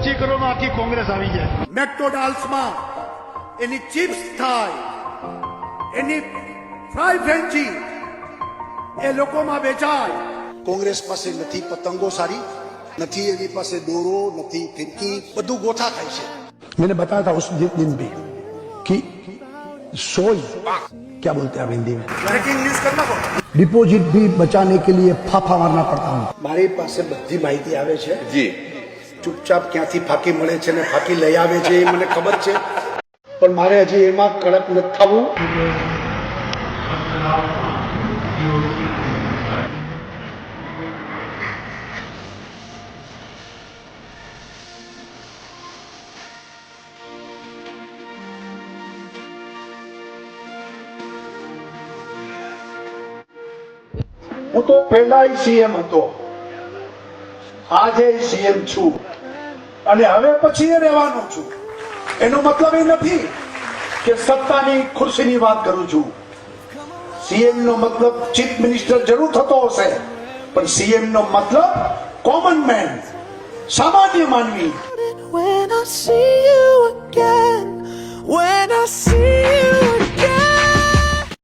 ઓછી કરો માં આખી કોંગ્રેસ આવી જાય. મેકડોનાલ્ડ્સમાં એની ચિપ્સ થાય, એની ફ્રાય ફ્રેન્ચી એ લોકોમાં વેચાય. કોંગ્રેસ પાસે નથી પતંગો સારી, નથી એની પાસે દોરો, નથી ફિરકી, બધું ગોથા થાય છે. मैंने बताया था उस दिन भी कि सोई क्या बोलते हैं हिंदी में, બ્રેકિંગ ન્યૂઝ કરના કો डिपॉजिट भी बचाने के लिए फाफा मारना पड़ता हूँ. મારી પાસે બધી માહિતી આવે છે. જી ચૂપચાપ ક્યાંથી ફાંકી મળે છે ને ફાંકી લઈ આવે છે એ મને ખબર છે, પણ મારે હજી એમાં કડક નથી થવું. હું તો પહેલા સીએમ હતો, આજે સીએમ છું અને હવે પછી રહેવાનો છું. એનો મતલબ એ નથી કે સત્તાની ખુરશીની વાત કરું છું. સીએમ નો મતલબ ચીફ મિનિસ્ટર જરૂર થતો હશે, પણ સીએમ નો મતલબ કોમન મેન, સામાન્ય માનવી. When I see